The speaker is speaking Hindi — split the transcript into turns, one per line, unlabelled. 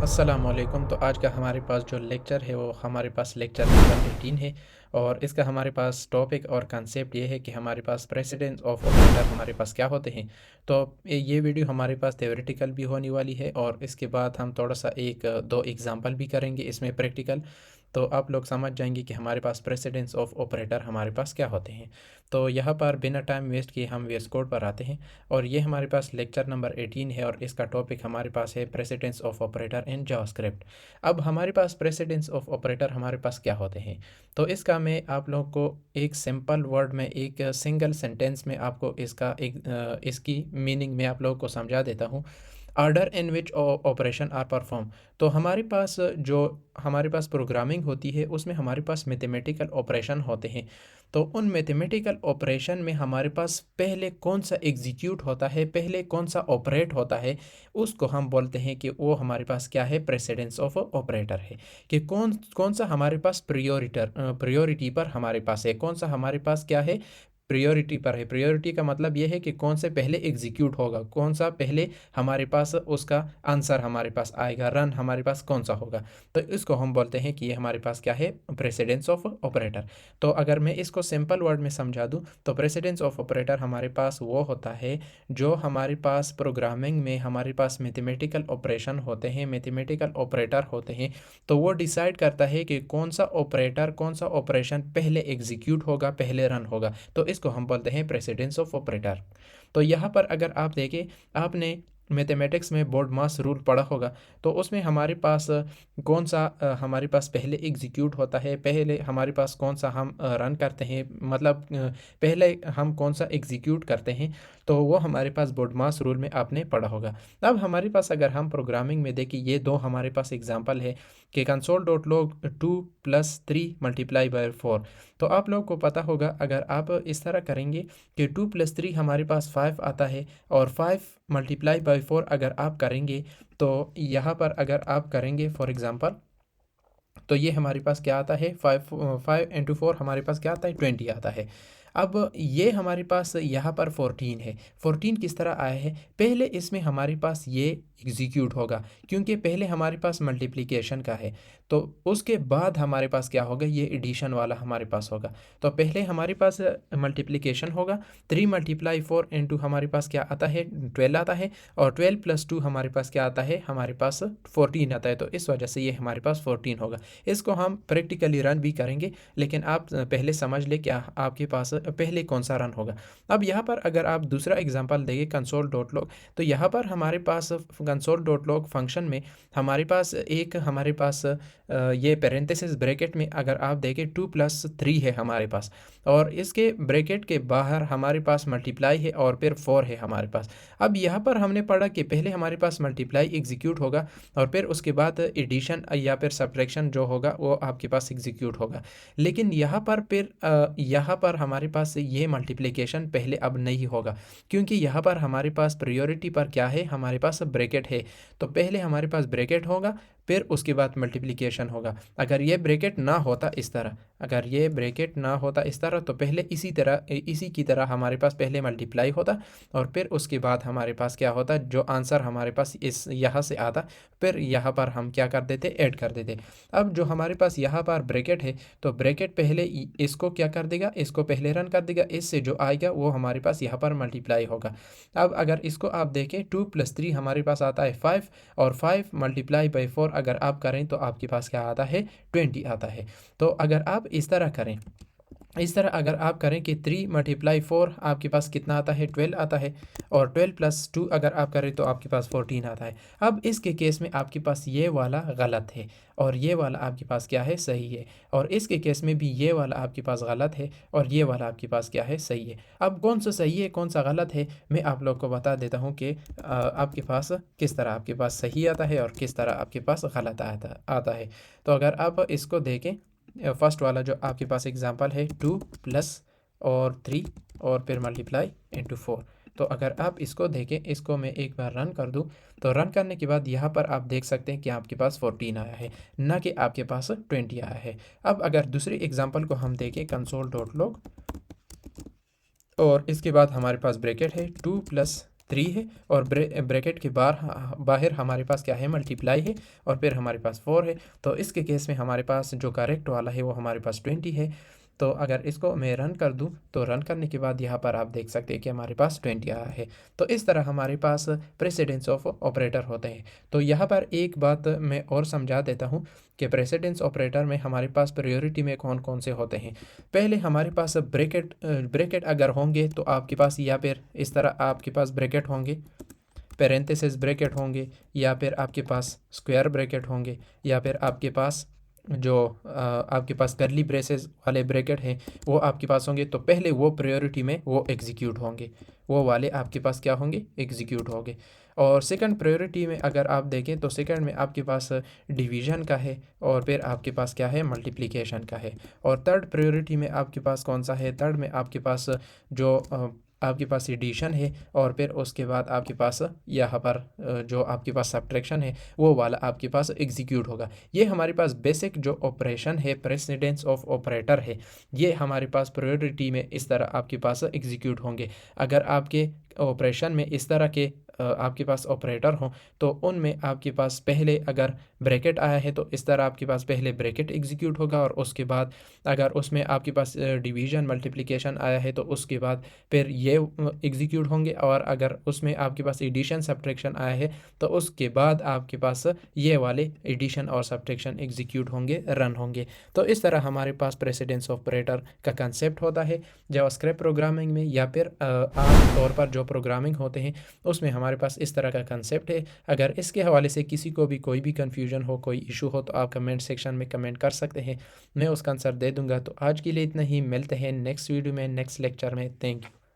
अस्सलामुअलैकुम। तो आज का हमारे पास जो लेक्चर है वो हमारे पास लेक्चर नंबर 18 है और इसका हमारे पास टॉपिक और कंसेप्ट ये है कि हमारे पास प्रेसिडेंस ऑफ ऑपरेटर हमारे पास क्या होते हैं। तो ये वीडियो हमारे पास थ्योरेटिकल भी होने वाली है और इसके बाद हम थोड़ा सा एक दो एग्जांपल भी करेंगे इसमें प्रैक्टिकल। तो आप लोग समझ जाएंगे कि हमारे पास प्रेसिडेंस ऑफ ऑपरेटर हमारे पास क्या होते हैं। तो यहाँ पर बिना टाइम वेस्ट किए हम वीएस कोड पर आते हैं और ये हमारे पास लेक्चर नंबर 18 है और इसका टॉपिक हमारे पास है precedence of operator in JavaScript. अब हमारे पास प्रेसिडेंस ऑफ ऑपरेटर हमारे पास क्या होते हैं, तो इसका मैं आप लोग को एक सिंपल वर्ड में एक सिंगल सेंटेंस में आपको इसकी मीनिंग में आप लोगों को समझा देता हूँ। Order in which operation are perform. तो हमारे पास जो हमारे पास प्रोग्रामिंग होती है उसमें हमारे पास मैथमेटिकल ऑपरेशन होते हैं। तो उन मैथमेटिकल ऑपरेशन में हमारे पास पहले कौन सा एग्जीक्यूट होता है, पहले कौन सा ऑपरेट होता है, उसको हम बोलते हैं कि वो हमारे पास क्या है, प्रेसिडेंस ऑफ ऑपरेटर है। कि कौन कौन सा हमारे पास प्रियोरिटी पर हमारे पास है, कौन सा हमारे पास क्या है, प्रियोरिटी पर है। प्रियोरिटी का मतलब यह है कि कौन से पहले एग्जीक्यूट होगा, कौन सा पहले हमारे पास उसका आंसर हमारे पास आएगा, रन हमारे पास कौन सा होगा। तो इसको हम बोलते हैं कि ये हमारे पास क्या है, प्रेसिडेंस ऑफ ऑपरेटर। तो अगर मैं इसको सिंपल वर्ड में समझा दूं तो प्रेसिडेंस ऑफ ऑपरेटर हमारे पास वो होता है जो हमारे पास प्रोग्रामिंग में हमारे पास मैथमेटिकल ऑपरेशन होते हैं, मैथमेटिकल ऑपरेटर होते हैं। तो वो डिसाइड करता है कि कौन सा ऑपरेटर, कौन सा ऑपरेशन पहले एग्जीक्यूट होगा, पहले रन होगा। तो इसको हम बोलते हैं प्रेसिडेंस ऑफ ऑपरेटर। तो यहाँ पर अगर आप देखें, आपने मैथमेटिक्स में बोर्ड मास रूल पढ़ा होगा, तो उसमें हमारे पास कौन सा हमारे पास पहले एग्जीक्यूट होता है, पहले हमारे पास कौन सा हम रन करते हैं, मतलब पहले हम कौन सा एग्जीक्यूट करते हैं, तो वो हमारे पास बोर्ड मास रूल में आपने पढ़ा होगा। अब हमारे पास अगर हम प्रोग्रामिंग में देखें, ये दो हमारे पास एग्जांपल है कि console dot log 2+3 multiply by 4। तो आप लोगों को पता होगा अगर आप इस तरह करेंगे कि 2+3 हमारे पास 5 आता है और 5 मल्टीप्लाई बाय 4 अगर आप करेंगे, तो यहाँ पर अगर आप करेंगे फॉर एग्ज़ाम्पल, तो ये हमारे पास क्या आता है, 5 5 × 4 हमारे पास क्या आता है, 20 आता है। अब ये हमारे पास यहाँ पर 14 है। 14 किस तरह आया है, पहले इसमें हमारे पास ये एग्जीक्यूट होगा क्योंकि पहले हमारे पास मल्टीप्लिकेशन का है। तो उसके बाद हमारे पास क्या होगा, ये एडिशन वाला हमारे पास होगा। तो पहले हमारे पास मल्टीप्लिकेशन होगा, 3 × 4 × हमारे पास क्या आता है, 12 आता है, और 12+2 हमारे पास क्या आता है, हमारे पास 14 आता है। तो इस वजह से ये हमारे पास 14 होगा। इसको हम प्रैक्टिकली रन भी करेंगे, लेकिन आप पहले समझ ले क्या आपके पास पहले कौन सा रन होगा। अब यहाँ पर अगर आप दूसरा एग्जांपल देंगे कंसोल डॉट लॉग, तो यहाँ पर हमारे पास कंसोल डॉट लॉग फंक्शन में हमारे पास हमारे पास ये पेरेंथेसिस ब्रैकेट में अगर आप देखें 2+3 है हमारे पास, और इसके ब्रैकेट के बाहर हमारे पास मल्टीप्लाई है और फिर 4 है हमारे पास। अब यहाँ पर हमने पढ़ा कि पहले हमारे पास मल्टीप्लाई एग्जीक्यूट होगा और फिर उसके बाद एडिशन या फिर सब्ट्रैक्शन जो होगा वो आपके पास एग्जीक्यूट होगा। लेकिन यहाँ पर फिर यहाँ पर हमारे पास ये मल्टीप्लिकेशन पहले अब नहीं होगा क्योंकि यहाँ पर हमारे पास प्रायोरिटी पर क्या है, हमारे पास ब्रैकेट है। तो पहले हमारे पास ब्रैकेट होगा, फिर उसके बाद मल्टीप्लिकेशन होगा। अगर ये ब्रैकेट ना होता इस तरह, अगर ये ब्रैकेट ना होता इस तरह, तो पहले इसी की तरह हमारे पास पहले मल्टीप्लाई होता और फिर उसके बाद हमारे पास क्या होता, जो आंसर हमारे पास इस यहाँ से आता, फिर यहाँ पर हम क्या कर देते, ऐड कर देते। अब जो हमारे पास यहाँ पर ब्रैकेट है, तो ब्रैकेट पहले इसको क्या कर देगा, इसको पहले रन कर देगा, इससे जो आएगा वो हमारे पास यहाँ पर मल्टीप्लाई होगा। अब अगर इसको आप देखें, 2+3 हमारे पास आता है 5, और 5 मल्टीप्लाई बाई 4 अगर आप करें तो आपके पास क्या आता है, 20 आता है। तो अगर आप इस तरह करें, इस तरह अगर आप करें कि 3 × 4 आपके पास कितना आता है, 12 आता है, और 12+2 अगर आप करें तो आपके पास 14 आता है। अब इसके केस में आपके पास ये वाला गलत है और ये वाला आपके पास क्या है, सही है, और इसके केस में भी ये वाला आपके पास गलत है और ये वाला आपके पास क्या है, सही है। अब कौन सा सही है कौन सा गलत है, मैं आप लोग को बता देता हूँ कि आपके पास किस तरह आपके पास सही आता है और किस तरह आपके पास गलत आता है। तो अगर आप इसको देखें, फर्स्ट वाला जो आपके पास एग्जांपल है 2+3 और फिर मल्टीप्लाई × 4। तो अगर आप इसको देखें, इसको मैं एक बार रन कर दूं, तो रन करने के बाद यहाँ पर आप देख सकते हैं कि आपके पास 14 आया है, ना कि आपके पास 20 आया है। अब अगर दूसरे एग्जांपल को हम देखें, कंसोल डॉट लॉग, और इसके बाद हमारे पास ब्रैकेट है 2+3 3 है और ब्रैकेट के बाहर हमारे पास क्या है, मल्टीप्लाई है और फिर हमारे पास 4 है। तो इसके केस में हमारे पास जो करेक्ट वाला है वो हमारे पास 20 है। तो अगर इसको मैं रन कर दूं तो रन करने के बाद यहाँ पर आप देख सकते हैं कि हमारे पास 20 आया है। तो इस तरह हमारे पास प्रेसिडेंस ऑफ ऑपरेटर होते हैं। तो यहाँ पर एक बात मैं और समझा देता हूँ कि प्रेसिडेंस ऑपरेटर में हमारे पास प्रायोरिटी में कौन कौन से होते हैं। पहले हमारे पास ब्रैकेट अगर होंगे तो आपके पास या फिर इस तरह आपके पास ब्रैकेट होंगे, पैरेंथेसिस ब्रैकेट होंगे, या फिर आपके पास स्क्वायर ब्रैकेट होंगे, या फिर आपके पास जो आपके पास करली ब्रेसेस वाले ब्रैकेट हैं वो आपके पास होंगे। तो पहले वो प्रायोरिटी में वो एग्जीक्यूट होंगे, वो वाले आपके पास क्या होंगे, एग्जीक्यूट होंगे। और सेकंड प्रायोरिटी में अगर आप देखें तो सेकंड में आपके पास डिवीज़न का है और फिर आपके पास क्या है, मल्टीप्लिकेशन का है। और थर्ड प्रायोरिटी में आपके पास कौन सा है, थर्ड में आपके पास जो आपके पास एडिशन है और फिर उसके बाद आपके पास यहाँ पर जो आपके पास सब्ट्रैक्शन है वो वाला आपके पास एग्जीक्यूट होगा। ये हमारे पास बेसिक जो ऑपरेशन है, प्रेसिडेंस ऑफ ऑपरेटर है, ये हमारे पास प्रायोरिटी में इस तरह आपके पास एग्जीक्यूट होंगे। अगर आपके ऑपरेशन में इस तरह के आपके पास ऑपरेटर हों तो उनमें आपके पास पहले अगर ब्रैकेट आया है तो इस तरह आपके पास पहले ब्रैकेट एग्जीक्यूट होगा और उसके बाद अगर उसमें आपके पास डिवीज़न मल्टीप्लिकेशन आया है तो उसके बाद फिर ये एग्जीक्यूट होंगे। और अगर उसमें आपके पास एडिशन सब्ट्रैक्शन आया है तो उसके बाद आपके पास ये वाले एडिशन और सब्ट्रैक्शन एग्जीक्यूट होंगे, रन होंगे। तो इस तरह हमारे पास प्रेसिडेंस ऑपरेटर का कंसेप्ट होता है जावास्क्रिप्ट प्रोग्रामिंग में, या फिर आम तौर पर जो प्रोग्रामिंग होते हैं उसमें हमारे पास इस तरह का कंसेप्ट है। अगर इसके हवाले से किसी को भी कोई भी कन्फ्यूजन हो, कोई इशू हो तो आप कमेंट सेक्शन में कमेंट कर सकते हैं, मैं उसका आंसर दे दूंगा। तो आज के लिए इतना ही, मिलते हैं नेक्स्ट वीडियो में, नेक्स्ट लेक्चर में। Thank you.